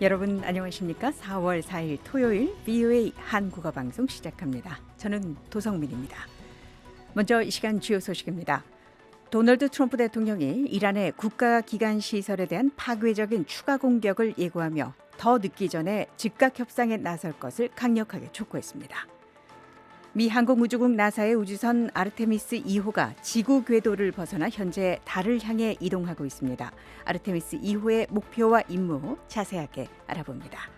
여러분 안녕하십니까? 4월 4일 토요일 VOA 한국어 방송 시작합니다. 저는 도성민입니다. 먼저 이 시간 주요 소식입니다. 도널드 트럼프 대통령이 이란의 국가기관 시설에 대한 파괴적인 추가 공격을 예고하며 더 늦기 전에 즉각 협상에 나설 것을 강력하게 촉구했습니다. 미 항공우주국 나사의 우주선 아르테미스 2호가 지구 궤도를 벗어나 현재 달을 향해 이동하고 있습니다. 아르테미스 2호의 목표와 임무 자세하게 알아봅니다.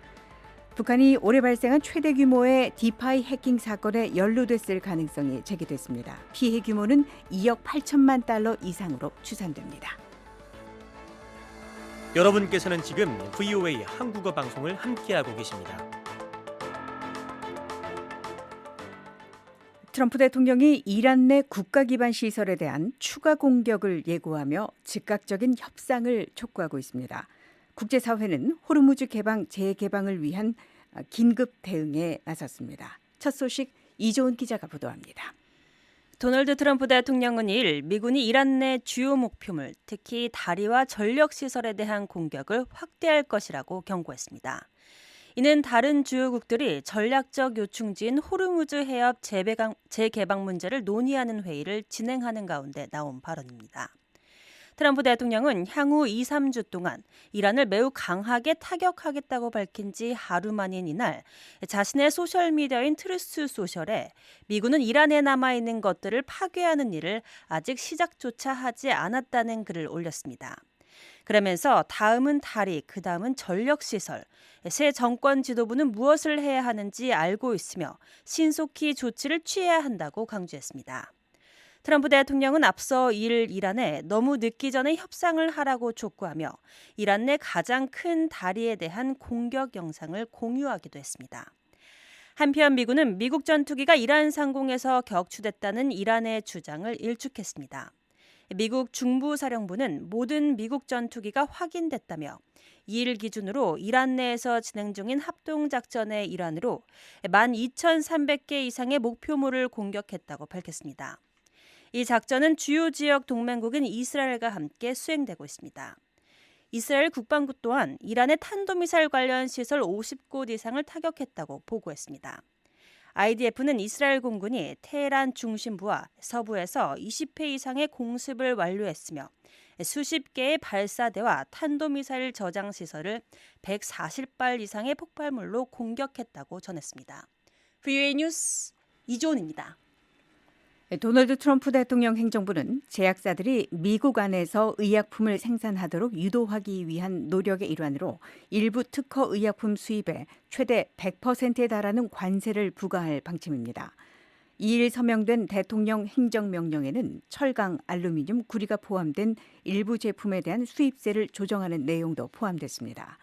북한이 올해 발생한 최대 규모의 디파이 해킹 사건에 연루됐을 가능성이 제기됐습니다. 피해 규모는 2억 8천만 달러 이상으로 추산됩니다. 여러분께서는 지금 VOA 한국어 방송을 함께하고 계십니다. 트럼프 대통령이 이란 내 국가 기반 시설에 대한 추가 공격을 예고하며 즉각적인 협상을 촉구하고 있습니다. 국제사회는 호르무즈 재개방을 위한 긴급 대응에 나섰습니다. 첫 소식 이조은 기자가 보도합니다. 도널드 트럼프 대통령은 2일 미군이 이란 내 주요 목표물, 특히 다리와 전력시설에 대한 공격을 확대할 것이라고 경고했습니다. 이는 다른 주요국들이 전략적 요충지인 호르무즈 해협 재개방 문제를 논의하는 회의를 진행하는 가운데 나온 발언입니다. 트럼프 대통령은 향후 2-3주 동안 이란을 매우 강하게 타격하겠다고 밝힌 지 하루 만인 이날 자신의 소셜미디어인 트루스 소셜에 미군은 이란에 남아있는 것들을 파괴하는 일을 아직 시작조차 하지 않았다는 글을 올렸습니다. 그러면서 다음은 다리, 그 다음은 전력시설, 새 정권 지도부는 무엇을 해야 하는지 알고 있으며 신속히 조치를 취해야 한다고 강조했습니다. 트럼프 대통령은 앞서 2일 이란에 너무 늦기 전에 협상을 하라고 촉구하며 이란 내 가장 큰 다리에 대한 공격 영상을 공유하기도 했습니다. 한편 미군은 미국 전투기가 이란 상공에서 격추됐다는 이란의 주장을 일축했습니다. 미국 중부사령부는 모든 미국 전투기가 확인됐다며 2일 기준으로 이란 내에서 진행 중인 합동작전의 일환으로 12,300개 이상의 목표물을 공격했다고 밝혔습니다. 이 작전은 주요 지역 동맹국인 이스라엘과 함께 수행되고 있습니다. 이스라엘 국방부 또한 이란의 탄도미사일 관련 시설 50곳 이상을 타격했다고 보고했습니다. IDF는 이스라엘 공군이 테헤란 중심부와 서부에서 20회 이상의 공습을 완료했으며 수십 개의 발사대와 탄도미사일 저장 시설을 140발 이상의 폭발물로 공격했다고 전했습니다. VOA 뉴스 이조은입니다. 도널드 트럼프 대통령 행정부는 제약사들이 미국 안에서 의약품을 생산하도록 유도하기 위한 노력의 일환으로 일부 특허 의약품 수입에 최대 100%에 달하는 관세를 부과할 방침입니다. 2일 서명된 대통령 행정명령에는 철강, 알루미늄, 구리가 포함된 일부 제품에 대한 수입세를 조정하는 내용도 포함됐습니다.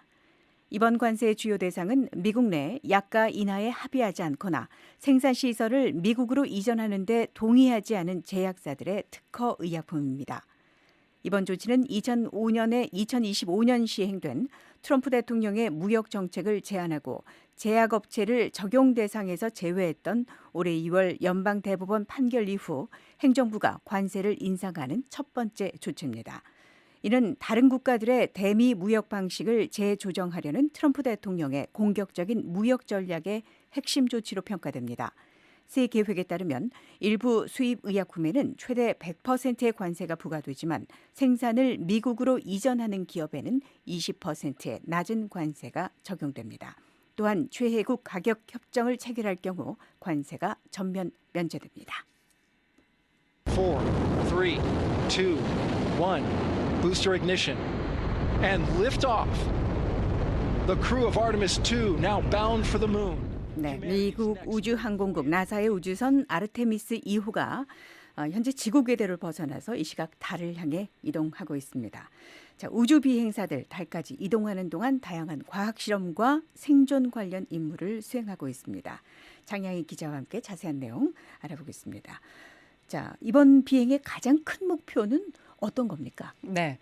이번 관세의 주요 대상은 미국 내 약가 인하에 합의하지 않거나 생산시설을 미국으로 이전하는 데 동의하지 않은 제약사들의 특허 의약품입니다. 이번 조치는 2005년에 2025년 시행된 트럼프 대통령의 무역 정책을 제한하고 제약업체를 적용 대상에서 제외했던 올해 2월 연방대법원 판결 이후 행정부가 관세를 인상하는 첫 번째 조치입니다. 이는 다른 국가들의 대미 무역 방식을 재조정하려는 트럼프 대통령의 공격적인 무역 전략의 핵심 조치로 평가됩니다. 새 계획에 따르면 일부 수입 의약품에는 최대 100%의 관세가 부과되지만 생산을 미국으로 이전하는 기업에는 20%의 낮은 관세가 적용됩니다. 또한 최혜국 가격 협정을 체결할 경우 관세가 전면 면제됩니다. 4, 3, 2, 1. Booster ignition and lift off. The crew of Artemis 2 now bound for the moon. 네, 미국 우주항공국 나사의 우주선 아르테미스 2호가 현재 지구 궤도를 벗어나서 이 시각 달을 향해 이동하고 있습니다. 자, 우주 비행사들 달까지 이동하는 동안 다양한 과학 실험과 생존 관련 임무를 수행하고 있습니다. 장양희 기자와 함께 자세한 내용 알아보겠습니다. 자, 이번 비행의 가장 큰 목표는 어떤 겁니까? 네,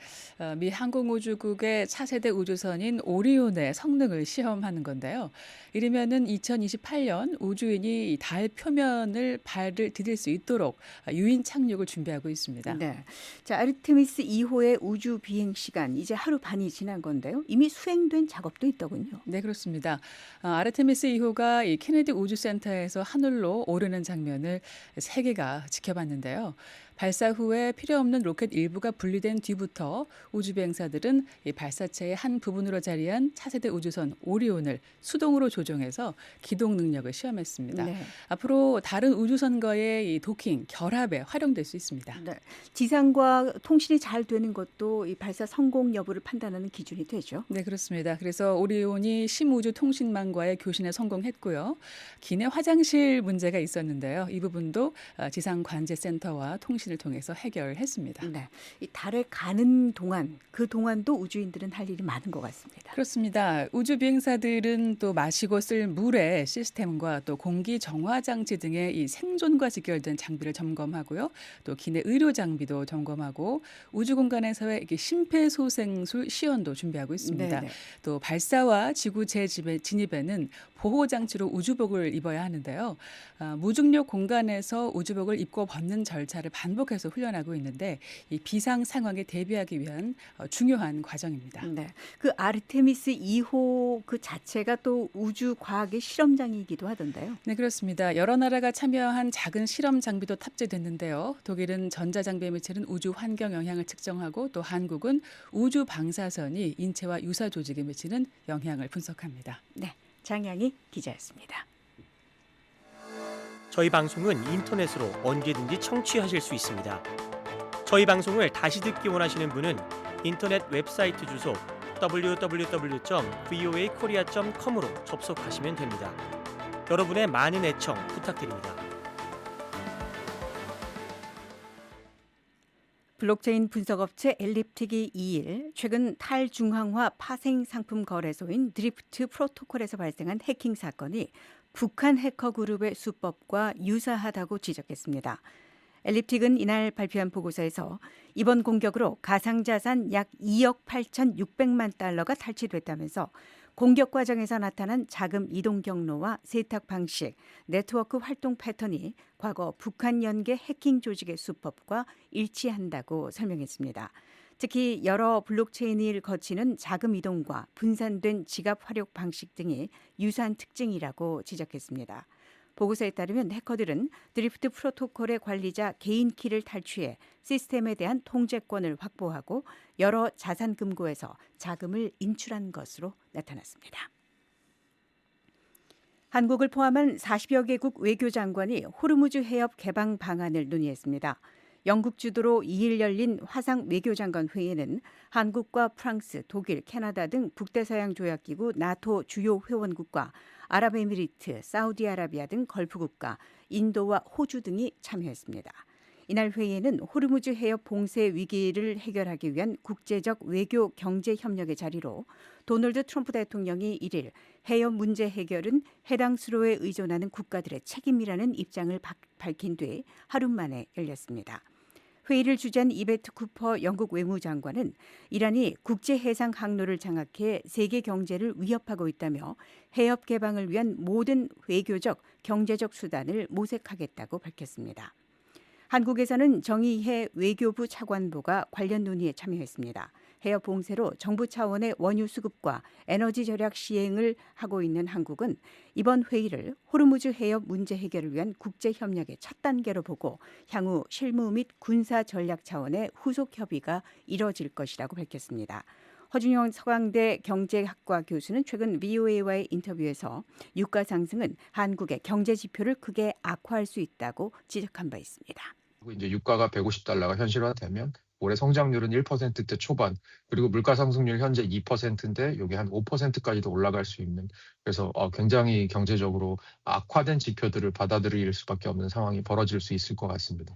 미 항공우주국의 차세대 우주선인 오리온의 성능을 시험하는 건데요. 이르면은 2028년 우주인이 달 표면을 발을 디딜 수 있도록 유인 착륙을 준비하고 있습니다. 네. 자, 아르테미스 2호의 우주 비행 시간 이제 하루 반이 지난 건데요. 이미 수행된 작업도 있더군요. 네, 그렇습니다. 아르테미스 2호가 이 케네디 우주센터에서 하늘로 오르는 장면을 세계가 지켜봤는데요. 발사 후에 필요 없는 로켓 일부가 분리된 뒤부터 우주 비행사들은 이 발사체의 한 부분으로 자리한 차세대 우주선 오리온을 수동으로 조종해서 기동 능력을 시험했습니다. 네. 앞으로 다른 우주선과의 이 도킹, 결합에 활용될 수 있습니다. 네. 지상과 통신이 잘 되는 것도 이 발사 성공 여부를 판단하는 기준이 되죠. 네, 그렇습니다. 그래서 오리온이 심우주 통신망과의 교신에 성공했고요. 기내 화장실 문제가 있었는데요. 이 부분도 지상관제센터와 통신을 통해서 해결했습니다. 네. 이 달에 가는 동안 그 동안도 우주인들은 할 일이 많은 것 같습니다. 그렇습니다. 우주 비행사들은 또 마시고 쓸 물의 시스템과 또 공기 정화 장치 등의 이 생존과 직결된 장비를 점검하고요. 또 기내 의료 장비도 점검하고 우주 공간에서의 이게 심폐소생술 시연도 준비하고 있습니다. 네네. 또 발사와 지구 재진입에는 보호 장치로 우주복을 입어야 하는데요. 무중력 공간에서 우주복을 입고 벗는 절차를 반복해서 훈련하고 있는데 이 비상 상황에 대비하기 위한 중요한 과정입니다. 네. 그 아르테미스 2호 그 자체가 또 우주 과학의 실험장이기도 하던데요. 네, 그렇습니다. 여러 나라가 참여한 작은 실험 장비도 탑재됐는데요. 독일은 전자장비에 미치는 우주 환경 영향을 측정하고 또 한국은 우주 방사선이 인체와 유사 조직에 미치는 영향을 분석합니다. 네. 장양희 기자였습니다. 저희 방송은 인터넷으로 언제든지 청취하실 수 있습니다. 저희 방송을 다시 듣기 원하시는 분은 인터넷 웹사이트 주소 www.voakorea.com으로 접속하시면 됩니다. 여러분의 많은 애청 부탁드립니다. 블록체인 분석업체 엘립틱이 2일 최근 탈중앙화 파생 상품 거래소인 드리프트 프로토콜에서 발생한 해킹 사건이 북한 해커 그룹의 수법과 유사하다고 지적했습니다. 엘립틱은 이날 발표한 보고서에서 이번 공격으로 가상자산 약 2억 8,600만 달러가 탈취됐다면서 공격 과정에서 나타난 자금 이동 경로와 세탁 방식, 네트워크 활동 패턴이 과거 북한 연계 해킹 조직의 수법과 일치한다고 설명했습니다. 특히 여러 블록체인을 거치는 자금 이동과 분산된 지갑 활용 방식 등이 유사한 특징이라고 지적했습니다. 보고서에 따르면 해커들은 드리프트 프로토콜의 관리자 개인 키를 탈취해 시스템에 대한 통제권을 확보하고 여러 자산 금고에서 자금을 인출한 것으로 나타났습니다. 한국을 포함한 40여 개국 외교장관이 호르무즈 해협 개방 방안을 논의했습니다. 영국 주도로 2일 열린 화상 외교장관 회의는 한국과 프랑스, 독일, 캐나다 등 북대서양 조약기구 나토 주요 회원국과 아랍에미리트, 사우디아라비아 등 걸프국가, 인도와 호주 등이 참여했습니다. 이날 회의에는 호르무즈 해협 봉쇄 위기를 해결하기 위한 국제적 외교 경제 협력의 자리로 도널드 트럼프 대통령이 1일 해협 문제 해결은 해당 수로에 의존하는 국가들의 책임이라는 입장을 밝힌 뒤 하루 만에 열렸습니다. 회의를 주재한 이베트 쿠퍼 영국 외무장관은 이란이 국제 해상 항로를 장악해 세계 경제를 위협하고 있다며 해협 개방을 위한 모든 외교적, 경제적 수단을 모색하겠다고 밝혔습니다. 한국에서는 정의혜 외교부 차관보가 관련 논의에 참여했습니다. 해협 봉쇄로 정부 차원의 원유 수급과 에너지 절약 시행을 하고 있는 한국은 이번 회의를 호르무즈 해협 문제 해결을 위한 국제 협력의 첫 단계로 보고 향후 실무 및 군사 전략 차원의 후속 협의가 이뤄질 것이라고 밝혔습니다. 허준영 서강대 경제학과 교수는 최근 VOA와의 인터뷰에서 유가 상승은 한국의 경제 지표를 크게 악화할 수 있다고 지적한 바 있습니다. 이제 유가가 150달러가 현실화되면 올해 성장률은 1%대 초반, 그리고 물가 상승률 현재 2%인데 여기 한 5%까지도 올라갈 수 있는, 그래서 굉장히 경제적으로 악화된 지표들을 받아들일 수밖에 없는 상황이 벌어질 수 있을 것 같습니다.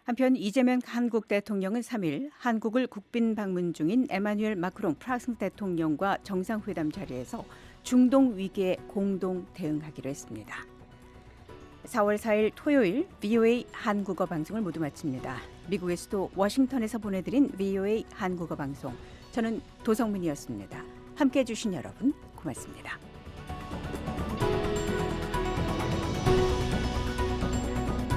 한편 이재명 한국 대통령은 3일 한국을 국빈 방문 중인 에마뉴엘 마크롱 프랑스 대통령과 정상회담 자리에서 중동 위기에 공동 대응하기로 했습니다. 4월 4일 토요일 VOA 한국어 방송을 모두 마칩니다. 미국의 수도 워싱턴에서 보내드린 VOA 한국어 방송. 저는 도성민이었습니다. 함께해 주신 여러분 고맙습니다.